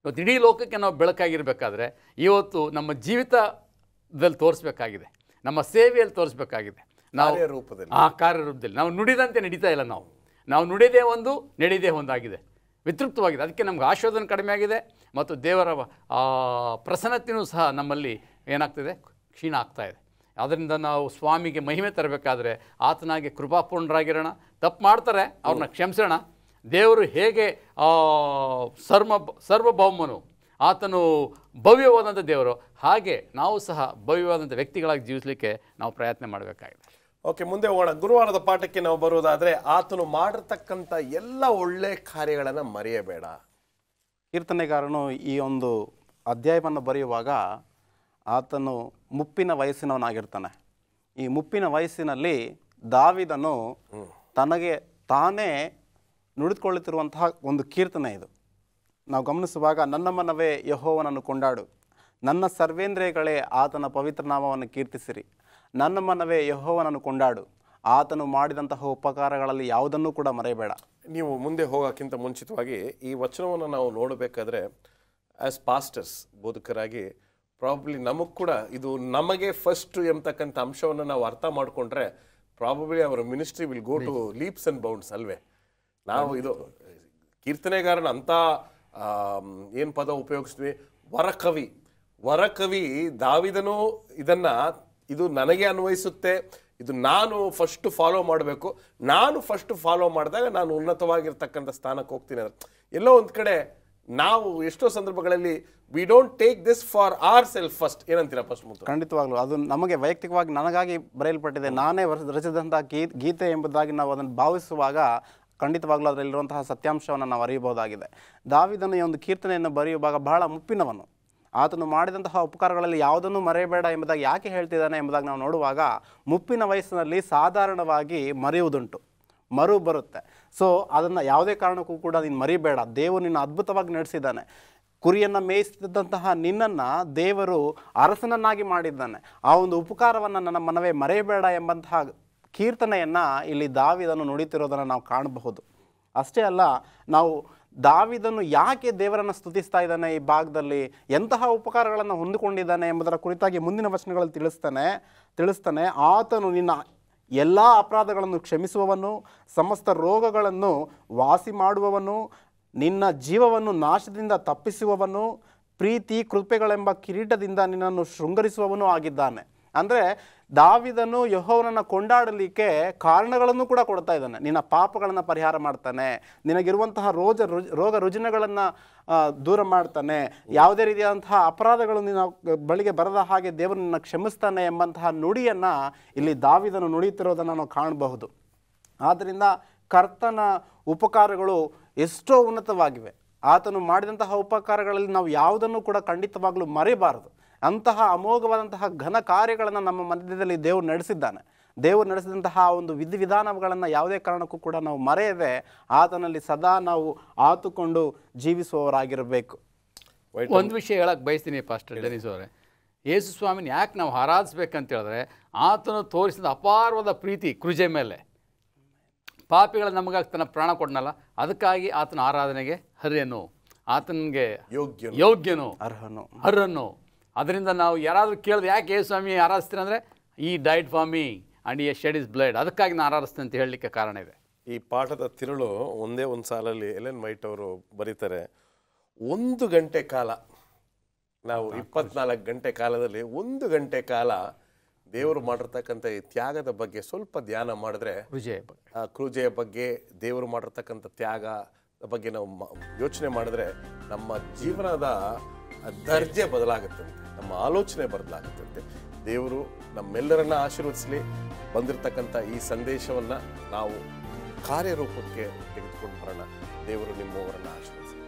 ಇವತ್ತು ಇಡೀ ಲೋಕಕ್ಕೆ ನಾವು ಬೆಳಕಾಗಿರಬೇಕಾದ್ರೆ ಇವತ್ತು ನಮ್ಮ ಜೀವಿತದಲ್ಲಿ ತೋರಿಸ್ಬೇಕಾಗಿದೆ, ನಮ್ಮ ಸೇವೆಯಲ್ಲಿ ತೋರಿಸ್ಬೇಕಾಗಿದೆ. ನಾವು ಆ ಕಾರ್ಯರೂಪದಲ್ಲಿ ನಾವು ನುಡಿದಂತೆ ನಡೀತಾ ಇಲ್ಲ. ನಾವು ನುಡಿದೇ ಒಂದು, ನಡೆಯದೇ ಒಂದಾಗಿದೆ, ವಿತೃಪ್ತವಾಗಿದೆ. ಅದಕ್ಕೆ ನಮ್ಗೆ ಆಶೀರ್ವಾದನ ಕಡಿಮೆ ಆಗಿದೆ ಮತ್ತು ದೇವರ ಪ್ರಸನ್ನತೆಯೂ ಸಹ ನಮ್ಮಲ್ಲಿ ಏನಾಗ್ತಿದೆ, ಕ್ಷೀಣ ಆಗ್ತಾಯಿದೆ. ಅದರಿಂದ ನಾವು ಸ್ವಾಮಿಗೆ ಮಹಿಮೆ ತರಬೇಕಾದ್ರೆ ಆತನಾಗೆ ಕೃಪಾಪೂರ್ಣರಾಗಿರೋಣ. ತಪ್ಪು ಮಾಡ್ತಾರೆ, ಅವ್ರನ್ನ ಕ್ಷಮಿಸೋಣ. ದೇವರು ಹೇಗೆ ಸರ್ವಭೌಮನು, ಆತನು ಭವ್ಯವಾದಂಥ ದೇವರು, ಹಾಗೆ ನಾವು ಸಹ ಭವ್ಯವಾದಂಥ ವ್ಯಕ್ತಿಗಳಾಗಿ ಜೀವಿಸಲಿಕ್ಕೆ ನಾವು ಪ್ರಯತ್ನ ಮಾಡಬೇಕಾಗಿದೆ. ಓಕೆ, ಮುಂದೆ ಹೋಗೋಣ. ಗುರುವಾರದ ಪಾಠಕ್ಕೆ ನಾವು ಬರುವುದಾದರೆ, ಆತನು ಮಾಡಿರ್ತಕ್ಕಂಥ ಎಲ್ಲ ಒಳ್ಳೆ ಕಾರ್ಯಗಳನ್ನು ಮರೆಯಬೇಡ. ಕೀರ್ತನೆಗಾರನು ಈ ಒಂದು ಅಧ್ಯಾಯವನ್ನು ಬರೆಯುವಾಗ ಆತನು ಮುಪ್ಪಿನ ವಯಸ್ಸಿನವನಾಗಿರ್ತಾನೆ. ಈ ಮುಪ್ಪಿನ ವಯಸ್ಸಿನಲ್ಲಿ ದಾವೀದನು ತನಗೆ ತಾನೇ ನುಡಿದುಕೊಳ್ಳುತ್ತಿರುವಂತಹ ಒಂದು ಕೀರ್ತನೆ ಇದು. ನಾವು ಗಮನಿಸುವಾಗ, ನನ್ನ ಮನವೇ ಯೆಹೋವನನ್ನು ಕೊಂಡಾಡು, ನನ್ನ ಸರ್ವೇಂದ್ರಿಯಗಳೇ ಆತನ ಪವಿತ್ರ ನಾಮವನ್ನು ಕೀರ್ತಿಸಿರಿ. ನನ್ನ ಮನವೇ ಯೆಹೋವನನ್ನು ಕೊಂಡಾಡು, ಆತನು ಮಾಡಿದಂತಹ ಉಪಕಾರಗಳಲ್ಲಿ ಯಾವುದನ್ನೂ ಕೂಡ ಮರೆಯಬೇಡ. ನೀವು ಮುಂದೆ ಹೋಗೋಕ್ಕಿಂತ ಮುಂಚಿತವಾಗಿ ಈ ವಚನವನ್ನು ನಾವು ನೋಡಬೇಕಾದ್ರೆ, ಆ್ಯಸ್ ಪಾಸ್ಟರ್ಸ್, ಬೋಧಕರಾಗಿ ಪ್ರಾಬಬ್ಲಿ ನಮಗೆ ಕೂಡ ಇದು ನಮಗೆ ಫಸ್ಟ್ ಎಂಬತಕ್ಕಂಥ ಅಂಶವನ್ನು ನಾವು ಅರ್ಥ ಮಾಡಿಕೊಂಡ್ರೆ ಪ್ರಾಬಬ್ಲಿ ಅವರ ministry will go to leaps and bounds ಅಲ್ವೇ. ನಾವು ಇದು ಕೀರ್ತನೆಗಾರನ ಅಂತ ಏನು ಪದ ಉಪಯೋಗಿಸ್ತೀವಿ, ವರಕವಿ ದಾವಿದನು ಇದನ್ನ ಇದು ನನಗೆ ಅನ್ವಯಿಸುತ್ತೆ, ಇದು ನಾನು ಫಸ್ಟ್ ಫಾಲೋ ಮಾಡಬೇಕು, ನಾನು ಫಸ್ಟ್ ಫಾಲೋ ಮಾಡಿದಾಗ ನಾನು ಉನ್ನತವಾಗಿರ್ತಕ್ಕಂಥ ಸ್ಥಾನಕ್ಕೆ ಹೋಗ್ತೀನಿ ಅಂದ್ರೆ ಎಲ್ಲೋ ಒಂದು ಕಡೆ ನಾವು ಎಷ್ಟೋ ಸಂದರ್ಭಗಳಲ್ಲಿ we don't take this for our self first. ಏನಂತೀರಾ ಫಸ್ಟ್? ಖಂಡಿತವಾಗ್ಲೂ ಅದು ನಮಗೆ ವೈಯಕ್ತಿಕವಾಗಿ ನನಗಾಗಿ ಬರೆಯಲ್ಪಟ್ಟಿದೆ, ನಾನೇ ರಚಿಸಿದಂತಹ ಗೀತೆ ಎಂಬುದಾಗಿ ನಾವು ಅದನ್ನು ಭಾವಿಸುವಾಗ ಖಂಡಿತವಾಗ್ಲೂ ಅದರಲ್ಲಿರುವಂತಹ ಸತ್ಯಾಂಶವನ್ನು ನಾವು ಅರಿಯಬಹುದಾಗಿದೆ. ದಾವಿದನು ಈ ಒಂದು ಕೀರ್ತನೆಯನ್ನು ಬರೆಯುವಾಗ ಬಹಳ ಮುಪ್ಪಿನವನು. ಆತನು ಮಾಡಿದಂತಹ ಉಪಕಾರಗಳಲ್ಲಿ ಯಾವುದನ್ನು ಮರೆಯಬೇಡ ಎಂಬುದಾಗಿ ಯಾಕೆ ಹೇಳ್ತಿದ್ದಾನೆ ಎಂಬುದಾಗಿ ನಾವು ನೋಡುವಾಗ, ಮುಪ್ಪಿನ ವಯಸ್ಸಿನಲ್ಲಿ ಸಾಧಾರಣವಾಗಿ ಮರೆಯುವುದುಂಟು, ಮರು ಬರುತ್ತೆ. ಸೊ ಅದನ್ನು ಯಾವುದೇ ಕಾರಣಕ್ಕೂ ಕೂಡ ನೀನು ಮರಿಬೇಡ, ದೇವರು ನಿನ್ನ ಅದ್ಭುತವಾಗಿ ನಡೆಸಿದ್ದಾನೆ. ಕುರಿಯನ್ನು ಮೇಯಿಸ್ತಿದ್ದಂತಹ ನಿನ್ನನ್ನು ದೇವರು ಅರಸನನ್ನಾಗಿ ಮಾಡಿದ್ದಾನೆ, ಆ ಒಂದು ಉಪಕಾರವನ್ನು ನನ್ನ ಮನವೇ ಮರೆಯಬೇಡ ಎಂಬಂತಹ ಕೀರ್ತನೆಯನ್ನು ಇಲ್ಲಿ ದಾವಿದನು ನುಡಿತಿರೋದನ್ನು ನಾವು ಕಾಣಬಹುದು. ಅಷ್ಟೇ ಅಲ್ಲ, ನಾವು ದಾವಿದನು ಯಾಕೆ ದೇವರನ್ನು ಸ್ತುತಿಸ್ತಾ ಇದ್ದಾನೆ, ಈ ಭಾಗದಲ್ಲಿ ಎಂತಹ ಉಪಕಾರಗಳನ್ನು ಹೊಂದಿಕೊಂಡಿದ್ದಾನೆ ಎಂಬುದರ ಕುರಿತಾಗಿ ಮುಂದಿನ ವಚನಗಳಲ್ಲಿ ತಿಳಿಸ್ತಾನೆ. ಆತನು ನಿನ್ನ ಎಲ್ಲ ಅಪರಾಧಗಳನ್ನು ಕ್ಷಮಿಸುವವನು, ಸಮಸ್ತ ರೋಗಗಳನ್ನು ವಾಸಿ ಮಾಡುವವನು, ನಿನ್ನ ಜೀವವನ್ನು ನಾಶದಿಂದ ತಪ್ಪಿಸುವವನು, ಪ್ರೀತಿ ಕೃಪೆಗಳೆಂಬ ಕಿರೀಟದಿಂದ ನಿನ್ನನ್ನು ಶೃಂಗರಿಸುವವನು ಆಗಿದ್ದಾನೆ. ಅಂದರೆ ದಾವಿದನು ಯೆಹೋವನನ್ನು ಕೊಂಡಾಡಲಿಕ್ಕೆ ಕಾರಣಗಳನ್ನು ಕೂಡ ಕೊಡ್ತಾ ಇದ್ದಾನೆ. ನಿನ್ನ ಪಾಪಗಳನ್ನು ಪರಿಹಾರ ಮಾಡ್ತಾನೆ, ನಿನಗಿರುವಂತಹ ರೋಗ ರುಜಿನಗಳನ್ನು ದೂರ ಮಾಡ್ತಾನೆ, ಯಾವುದೇ ರೀತಿಯಾದಂತಹ ಅಪರಾಧಗಳು ನಿನ್ನ ಬಳಿಗೆ ಬರದ ಹಾಗೆ ದೇವರು ನಿನ್ನ ಕ್ಷಮಿಸ್ತಾನೆ ಎಂಬಂತಹ ನುಡಿಯನ್ನು ಇಲ್ಲಿ ದಾವಿದನು ನುಡಿಯುತ್ತಿರೋದನ್ನು ನಾವು ಕಾಣಬಹುದು. ಆದ್ದರಿಂದ ಕರ್ತನ ಉಪಕಾರಗಳು ಎಷ್ಟೋ ಉನ್ನತವಾಗಿವೆ. ಆತನು ಮಾಡಿದಂತಹ ಉಪಕಾರಗಳಲ್ಲಿ ನಾವು ಯಾವುದನ್ನು ಕೂಡ ಖಂಡಿತವಾಗ್ಲೂ ಮರೆಯಬಾರದು. ಅಂತಹ ಅಮೋಘವಾದಂತಹ ಘನ ಕಾರ್ಯಗಳನ್ನು ನಮ್ಮ ಮಧ್ಯದಲ್ಲಿ ದೇವರು ನಡೆಸಿದ್ದಾನೆ. ದೇವರು ನಡೆಸಿದಂತಹ ಒಂದು ವಿಧಿವಿಧಾನಗಳನ್ನು ಯಾವುದೇ ಕಾರಣಕ್ಕೂ ಕೂಡ ನಾವು ಮರೆಯದೆ ಆತನಲ್ಲಿ ಸದಾ ನಾವು ಆತುಕೊಂಡು ಜೀವಿಸುವವರಾಗಿರಬೇಕು. ಒಂದು ವಿಷಯ ಹೇಳಕ್ಕೆ ಬಯಸ್ತೀನಿ ಪಾಸ್ಟರ್ ಡೆನಿಸ್ ಅವರೇ, ಯೇಸು ಸ್ವಾಮಿನ ಯಾಕೆ ನಾವು ಆರಾಧಿಸ್ಬೇಕಂತ ಹೇಳಿದ್ರೆ, ಆತನು ತೋರಿಸಿದ ಅಪಾರವಾದ ಪ್ರೀತಿ ಕೃಜೆ ಮೇಲೆ, ಪಾಪಿಗಳ ನಮಗಾಗಿ ತನ್ನ ಪ್ರಾಣ ಕೊಡನಲ್ಲ, ಅದಕ್ಕಾಗಿ ಆತನ ಆರಾಧನೆಗೆ ಹರ್ಯನು, ಆತನಿಗೆ ಯೋಗ್ಯನು, ಅರ್ಹನು. ಅದರಿಂದ ನಾವು ಯಾರಾದರೂ ಕೇಳಿದ್ರೆ ಯಾಕೆ ಯೇಸು ಸ್ವಾಮಿ ಆರಾಧಿಸ್ತೀನಿ ಅಂದರೆ, ಈ ಡೈಡ್ ಫಾರ್ ಮೀ ಆ್ಯಂಡ್ ಈ ಶೆಡ್ ಇಸ್ ಬ್ಲಡ್, ಅದಕ್ಕಾಗಿ ನಾನು ಆರಾಧಿಸ್ತೀನಿ ಅಂತ ಹೇಳಲಿಕ್ಕೆ ಕಾರಣ ಇದೆ. ಈ ಪಾಠದ ತಿರುಳು ಒಂದೇ ಒಂದು ಸಾಲಲ್ಲಿ ಎಲೆನ್ ವೈಟ್ ಅವರು ಬರೀತಾರೆ, 1 ಗಂಟೆ ಕಾಲ, ನಾವು 24 ಗಂಟೆ ಕಾಲದಲ್ಲಿ 1 ಗಂಟೆ ಕಾಲ ದೇವರು ಮಾಡಿರ್ತಕ್ಕಂಥ ಈ ತ್ಯಾಗದ ಬಗ್ಗೆ ಸ್ವಲ್ಪ ಧ್ಯಾನ ಮಾಡಿದ್ರೆ, ಕ್ರೂಜೆಯ ಬಗ್ಗೆ ದೇವರು ಮಾಡಿರ್ತಕ್ಕಂಥ ತ್ಯಾಗದ ಬಗ್ಗೆ ನಾವು ಯೋಚನೆ ಮಾಡಿದ್ರೆ ನಮ್ಮ ಜೀವನದ ದರ್ಜೆ ಬದಲಾಗುತ್ತಂತೆ, ನಮ್ಮ ಆಲೋಚನೆ ಬದಲಾಗುತ್ತಂತೆ. ದೇವರು ನಮ್ಮೆಲ್ಲರನ್ನ ಆಶೀರ್ವದಿಸಲಿ. ಬಂದಿರತಕ್ಕಂಥ ಈ ಸಂದೇಶವನ್ನು ನಾವು ಕಾರ್ಯರೂಪಕ್ಕೆ ತೆಗೆದುಕೊಂಡು ಬರೋಣ. ದೇವರು ನಿಮ್ಮವರನ್ನು ಆಶೀರ್ವದಿಸಲಿ.